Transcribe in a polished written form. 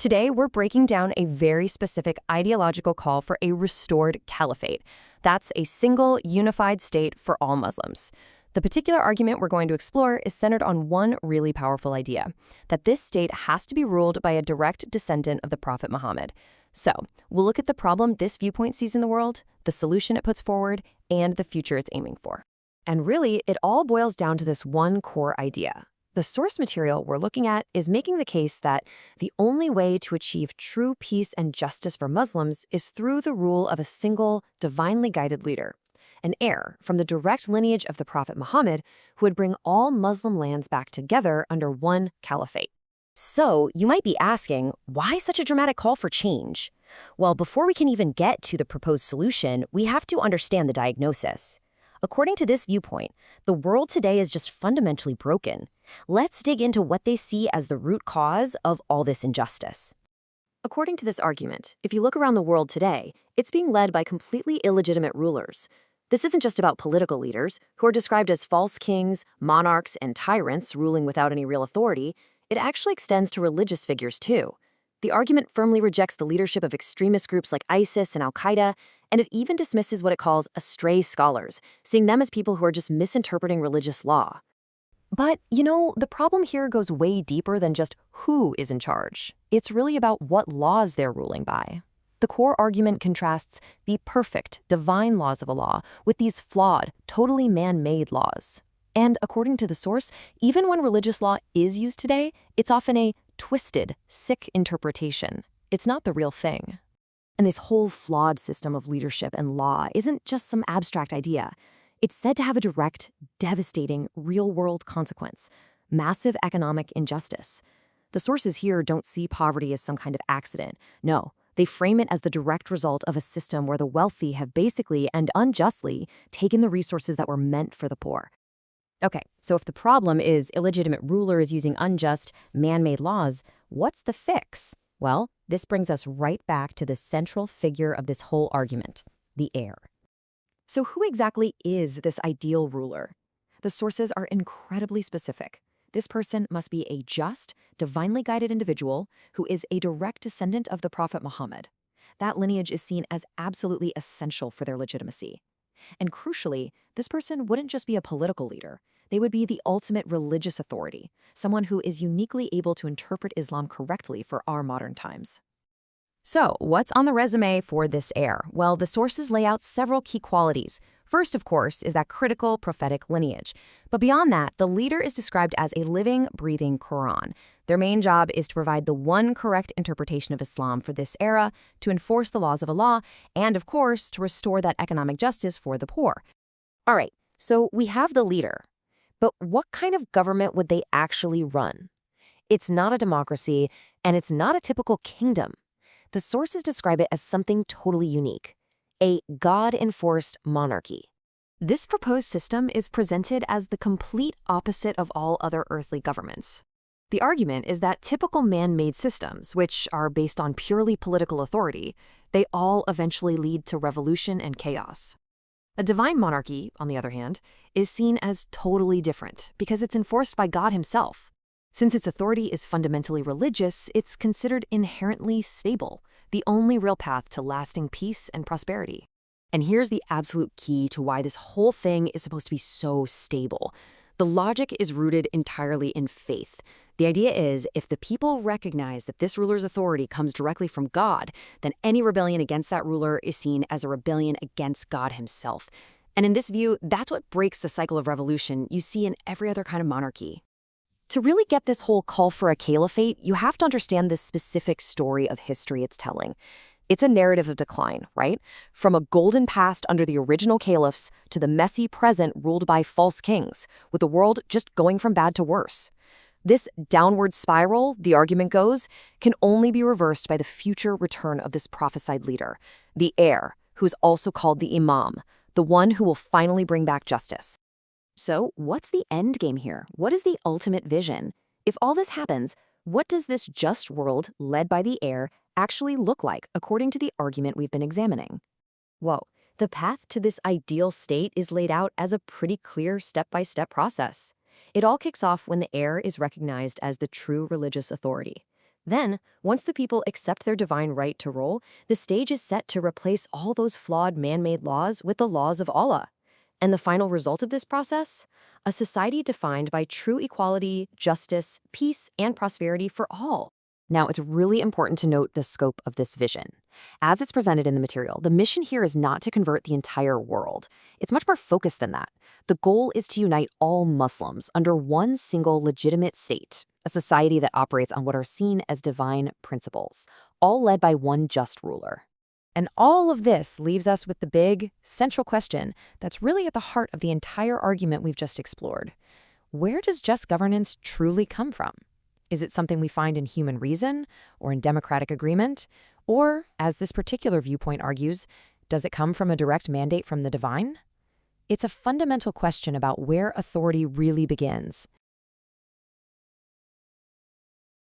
Today, we're breaking down a very specific ideological call for a restored caliphate. That's a single, unified state for all Muslims. The particular argument we're going to explore is centered on one really powerful idea, that this state has to be ruled by a direct descendant of the Prophet Muhammad. So, we'll look at the problem this viewpoint sees in the world, the solution it puts forward, and the future it's aiming for. And really, it all boils down to this one core idea. The source material we're looking at is making the case that the only way to achieve true peace and justice for Muslims is through the rule of a single, divinely guided leader, an heir from the direct lineage of the Prophet Muhammad who would bring all Muslim lands back together under one caliphate. So, you might be asking, why such a dramatic call for change? Well, before we can even get to the proposed solution, we have to understand the diagnosis. According to this viewpoint, the world today is just fundamentally broken. Let's dig into what they see as the root cause of all this injustice. According to this argument, if you look around the world today, it's being led by completely illegitimate rulers. This isn't just about political leaders, who are described as false kings, monarchs, and tyrants ruling without any real authority. It actually extends to religious figures too. The argument firmly rejects the leadership of extremist groups like ISIS and Al-Qaeda, and it even dismisses what it calls astray scholars, seeing them as people who are just misinterpreting religious law. But, the problem here goes way deeper than just who is in charge. It's really about what laws they're ruling by. The core argument contrasts the perfect, divine laws of Allah with these flawed, totally man-made laws. And according to the source, even when religious law is used today, it's often a twisted, sick interpretation. It's not the real thing. And this whole flawed system of leadership and law isn't just some abstract idea. It's said to have a direct, devastating, real-world consequence: massive economic injustice. The sources here don't see poverty as some kind of accident. No, they frame it as the direct result of a system where the wealthy have basically and unjustly taken the resources that were meant for the poor. Okay, so if the problem is illegitimate rulers using unjust, man-made laws, what's the fix? Well, this brings us right back to the central figure of this whole argument, the heir. So who exactly is this ideal ruler? The sources are incredibly specific. This person must be a just, divinely guided individual who is a direct descendant of the Prophet Muhammad. That lineage is seen as absolutely essential for their legitimacy. And crucially, this person wouldn't just be a political leader. They would be the ultimate religious authority, someone who is uniquely able to interpret Islam correctly for our modern times. So, what's on the resume for this heir? Well, the sources lay out several key qualities. First, of course, is that critical prophetic lineage. But beyond that, the leader is described as a living, breathing Quran. Their main job is to provide the one correct interpretation of Islam for this era, to enforce the laws of Allah, and, of course, to restore that economic justice for the poor. All right, so we have the leader. But what kind of government would they actually run? It's not a democracy, and it's not a typical kingdom. The sources describe it as something totally unique: a God-enforced monarchy. This proposed system is presented as the complete opposite of all other earthly governments. The argument is that typical man-made systems, which are based on purely political authority, they all eventually lead to revolution and chaos. A divine monarchy, on the other hand, is seen as totally different because it's enforced by God himself. Since its authority is fundamentally religious, it's considered inherently stable, the only real path to lasting peace and prosperity. And here's the absolute key to why this whole thing is supposed to be so stable. The logic is rooted entirely in faith. The idea is, if the people recognize that this ruler's authority comes directly from God, then any rebellion against that ruler is seen as a rebellion against God himself. And in this view, that's what breaks the cycle of revolution you see in every other kind of monarchy. To really get this whole call for a caliphate, you have to understand this specific story of history it's telling. It's a narrative of decline, right? From a golden past under the original caliphs to the messy present ruled by false kings, with the world just going from bad to worse. This downward spiral, the argument goes, can only be reversed by the future return of this prophesied leader, the heir, who's also called the Imam, the one who will finally bring back justice. So, what's the end game here? What is the ultimate vision? If all this happens, what does this just world, led by the heir, actually look like according to the argument we've been examining? Whoa, the path to this ideal state is laid out as a pretty clear step-by-step process. It all kicks off when the heir is recognized as the true religious authority. Then, once the people accept their divine right to rule, the stage is set to replace all those flawed man-made laws with the laws of Allah. And the final result of this process? A society defined by true equality, justice, peace, and prosperity for all. Now, it's really important to note the scope of this vision. As it's presented in the material, the mission here is not to convert the entire world. It's much more focused than that. The goal is to unite all Muslims under one single legitimate state, a society that operates on what are seen as divine principles, all led by one just ruler. And all of this leaves us with the big, central question that's really at the heart of the entire argument we've just explored. Where does just governance truly come from? Is it something we find in human reason or in democratic agreement? Or, as this particular viewpoint argues, does it come from a direct mandate from the divine? It's a fundamental question about where authority really begins.